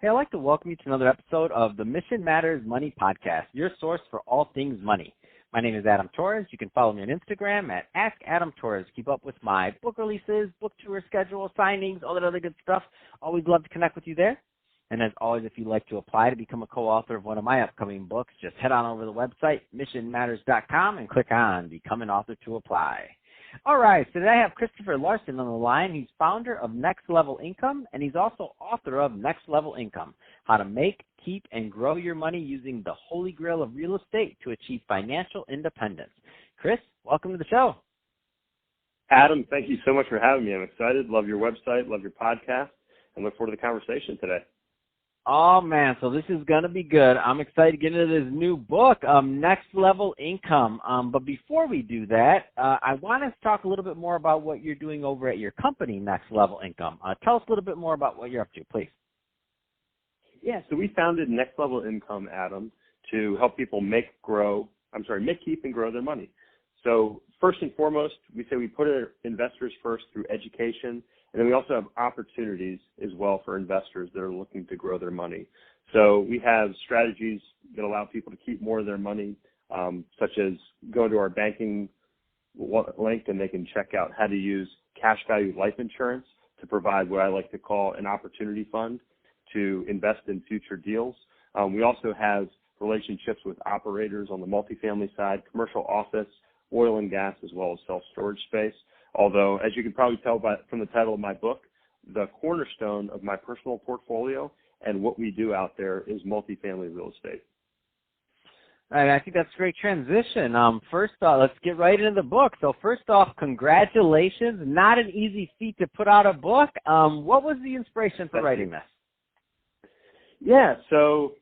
Hey, I'd like to welcome you to another episode of the Mission Matters Money Podcast, your source for all things money. My name is Adam Torres. You can follow me on Instagram at AskAdamTorres. Keep up with my book releases, book tour schedule, signings, all that other good stuff. Always love to connect with you there. And as always, if you'd like to apply to become a co-author of one of my upcoming books, just head on over to the website, missionmatters.com, and click on Become an Author to apply. All right, so today I have Christopher Larsen on the line. He's founder of Next Level Income, and he's also author of Next Level Income, How to Make, Keep, and Grow Your Money Using the Holy Grail of Real Estate to Achieve Financial Independence. Chris, welcome to the show. Adam, thank you so much for having me. I'm excited. Love your website, love your podcast, and look forward to the conversation today. Oh, man, so this is going to be good. I'm excited to get into this new book, Next Level Income. But before we do that, I want us to talk a little bit more about what you're doing over at your company, Next Level Income. Tell us a little bit more about what you're up to, please. Yeah, so we founded Next Level Income, Adam, to help people make, keep, and grow their money. So first and foremost, we say we put our investors first through education. And then we also have opportunities as well for investors that are looking to grow their money. So we have strategies that allow people to keep more of their money, such as go to our banking link and they can check out how to use cash value life insurance to provide what I like to call an opportunity fund to invest in future deals. We also have relationships with operators on the multifamily side, commercial office, oil and gas, as well as self-storage space. Although, as you can probably tell from the title of my book, the cornerstone of my personal portfolio and what we do out there is multifamily real estate. All right, I think that's a great transition. First off, let's get right into the book. So first off, congratulations. Not an easy feat to put out a book. What was the inspiration for writing this? Yeah, so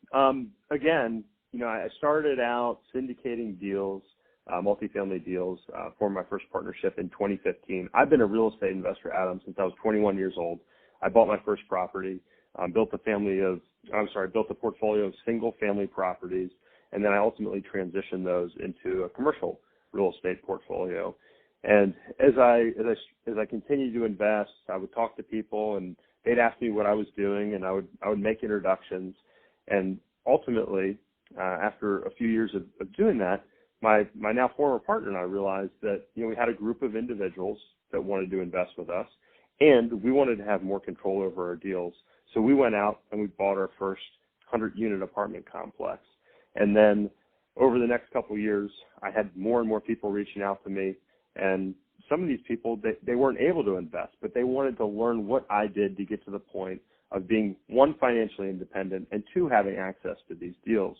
again, I started out syndicating deals, multifamily deals for my first partnership in 2015. I've been a real estate investor, Adam, since I was 21 years old. I bought my first property, built a portfolio of single-family properties, and then I ultimately transitioned those into a commercial real estate portfolio. And as I continued to invest, I would talk to people, and they'd ask me what I was doing, and I would make introductions. And ultimately, after a few years of doing that, my now former partner and I realized that we had a group of individuals that wanted to invest with us, and we wanted to have more control over our deals. So we went out and we bought our first 100-unit apartment complex. And then over the next couple of years, I had more and more people reaching out to me, and some of these people, they weren't able to invest, but they wanted to learn what I did to get to the point of being, one, financially independent, and two, having access to these deals.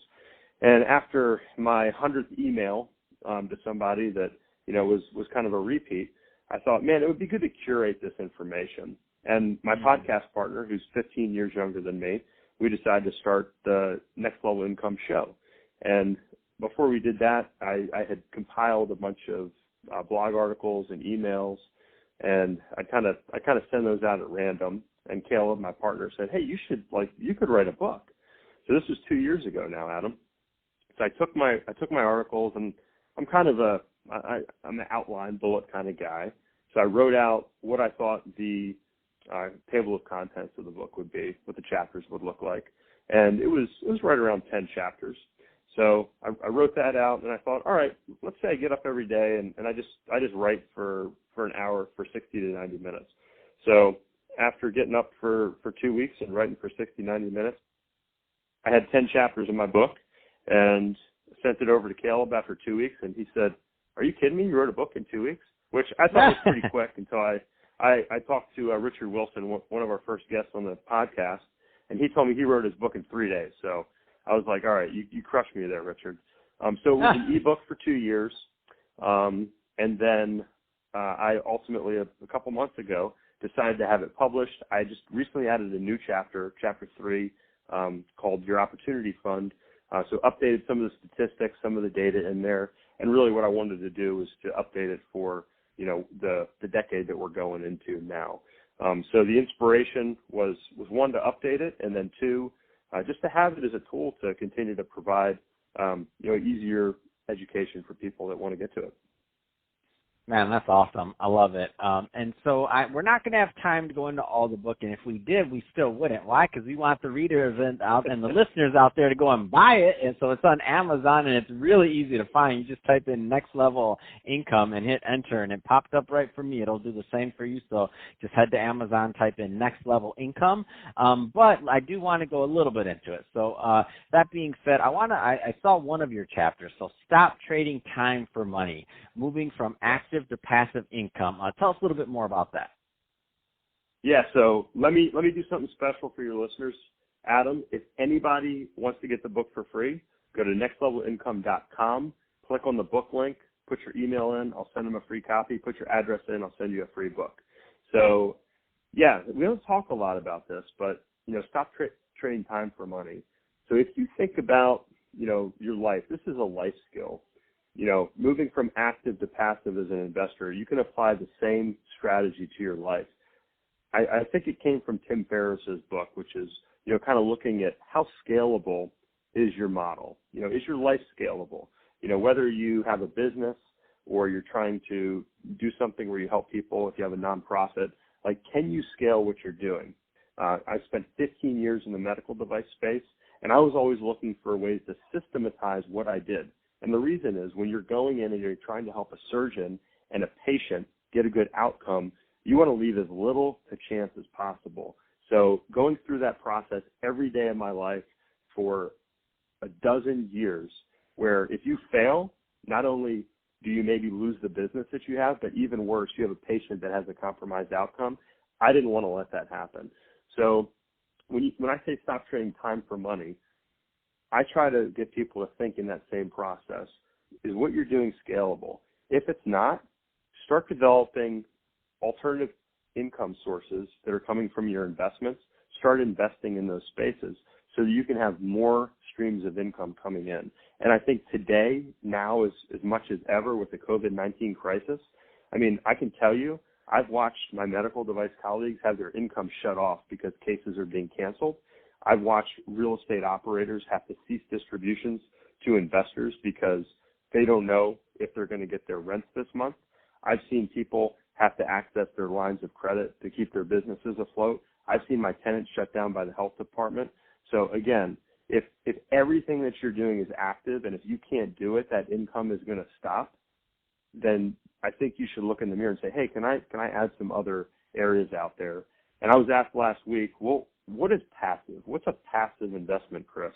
And after my 100th email to somebody that, was kind of a repeat, I thought, man, it would be good to curate this information. And my podcast partner, who's 15 years younger than me, we decided to start the Next Level Income show. And before we did that, I had compiled a bunch of blog articles and emails, and I kind of send those out at random. And Caleb, my partner, said, hey, you could write a book. So this was 2 years ago now, Adam. So I took my articles, and I'm kind of I'm an outline bullet kind of guy. So I wrote out what I thought the table of contents of the book would be, what the chapters would look like, and it was right around 10 chapters. So I wrote that out, and I thought, all right, let's say I get up every day and I just write for an hour for 60 to 90 minutes. So after getting up for 2 weeks and writing for 60, 90 minutes, I had 10 chapters in my book. And sent it over to Caleb after 2 weeks, and he said, are you kidding me? You wrote a book in 2 weeks? Which I thought was pretty quick until I talked to Richard Wilson, one of our first guests on the podcast, and he told me he wrote his book in 3 days. So I was like, all right, you crushed me there, Richard. So it was an ebook for 2 years, and then I ultimately, a couple months ago, decided to have it published. I just recently added a new chapter 3, called Your Opportunity Fund. So updated some of the statistics, some of the data in there, and really what I wanted to do was to update it for, the decade that we're going into now. So the inspiration was one, to update it, and then two, just to have it as a tool to continue to provide, easier education for people that want to get to it. Man, that's awesome. I love it. And so we're not going to have time to go into all the book, and if we did, we still wouldn't. Why? Because we want the readers and the listeners out there to go and buy it. And so it's on Amazon, and it's really easy to find. You just type in Next Level Income and hit enter, and it popped up right for me. It'll do the same for you. So just head to Amazon, type in Next Level Income. But I do want to go a little bit into it. So that being said, I saw one of your chapters. So Stop Trading Time for Money, moving from active to passive income. Tell us a little bit more about that. Yeah, so let me do something special for your listeners. Adam, if anybody wants to get the book for free, go to nextlevelincome.com, click on the book link, put your email in, I'll send them a free copy, put your address in, I'll send you a free book. So, yeah, we don't talk a lot about this, but, stop trading time for money. So if you think about, your life, this is a life skill. Moving from active to passive as an investor, you can apply the same strategy to your life. I think it came from Tim Ferriss's book, which is, kind of looking at how scalable is your model. Is your life scalable? Whether you have a business or you're trying to do something where you help people, if you have a nonprofit, can you scale what you're doing? I spent 15 years in the medical device space, and I was always looking for ways to systematize what I did. And the reason is when you're going in and you're trying to help a surgeon and a patient get a good outcome, you want to leave as little to chance as possible. So going through that process every day of my life for a dozen years, where if you fail, not only do you maybe lose the business that you have, but even worse, you have a patient that has a compromised outcome. I didn't want to let that happen. So when I say stop trading time for money, I try to get people to think in that same process. Is what you're doing scalable? If it's not, start developing alternative income sources that are coming from your investments. Start investing in those spaces so that you can have more streams of income coming in. And I think today, now, as much as ever with the COVID-19 crisis, I can tell you, I've watched my medical device colleagues have their income shut off because cases are being canceled. I've watched real estate operators have to cease distributions to investors because they don't know if they're going to get their rents this month. I've seen people have to access their lines of credit to keep their businesses afloat. I've seen my tenants shut down by the health department. So again, if everything that you're doing is active and if you can't do it, that income is going to stop, then I think you should look in the mirror and say, hey, can I add some other areas out there? And I was asked last week, well, what is passive? What's a passive investment, Chris?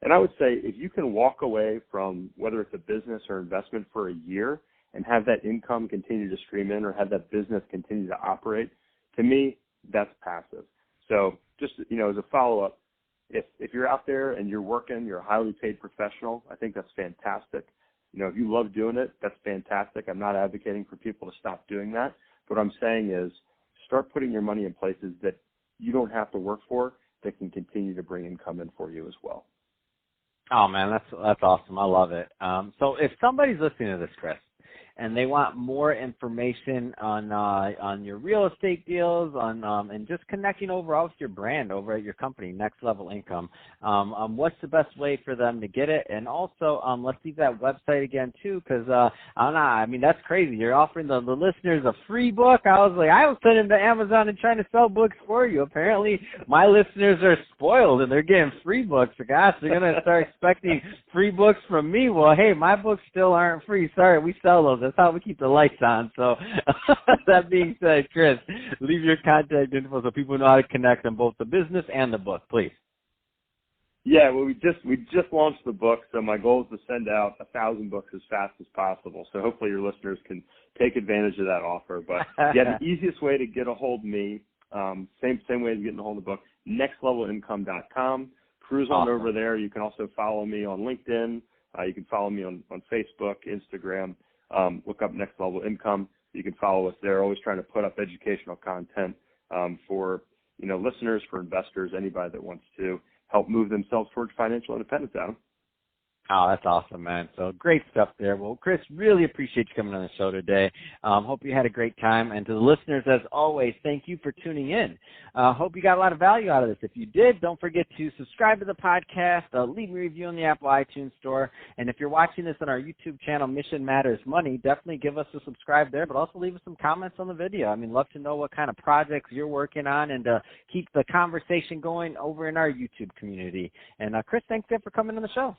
And I would say if you can walk away from whether it's a business or investment for a year and have that income continue to stream in or have that business continue to operate, to me, that's passive. So just, as a follow-up, if you're out there and you're working, you're a highly paid professional, I think that's fantastic. If you love doing it, that's fantastic. I'm not advocating for people to stop doing that. What I'm saying is start putting your money in places that you don't have to work for that can continue to bring income in for you as well. Oh, man, that's awesome. I love it. So if somebody's listening to this, Chris, and they want more information on your real estate deals, and just connecting overall with your brand over at your company, Next Level Income, what's the best way for them to get it? And also, let's leave that website again too, because I don't know. That's crazy. You're offering the listeners a free book. I was sending to Amazon and trying to sell books for you. Apparently, my listeners are spoiled and they're getting free books. So gosh, they're gonna start expecting free books from me. Well, hey, my books still aren't free. Sorry, we sell those. That's how we keep the lights on. So that being said, Chris, leave your contact info so people know how to connect on both the business and the book, please. Yeah, well, we just launched the book, so my goal is to send out 1,000 books as fast as possible. So hopefully your listeners can take advantage of that offer. But yeah, the easiest way to get a hold of me, same way as getting a hold of the book, nextlevelincome.com. Cruise on over there. You can also follow me on LinkedIn. You can follow me on Facebook, Instagram. Look up Next Level Income. You can follow us there. Always trying to put up educational content for listeners, for investors, anybody that wants to help move themselves towards financial independence, Adam. Oh, that's awesome, man. So great stuff there. Well, Chris, really appreciate you coming on the show today. Hope you had a great time. And to the listeners, as always, thank you for tuning in. Hope you got a lot of value out of this. If you did, don't forget to subscribe to the podcast, leave me a review on the Apple iTunes Store. And if you're watching this on our YouTube channel, Mission Matters Money, definitely give us a subscribe there, but also leave us some comments on the video. I mean, love to know what kind of projects you're working on and keep the conversation going over in our YouTube community. And Chris, thanks again for coming on the show.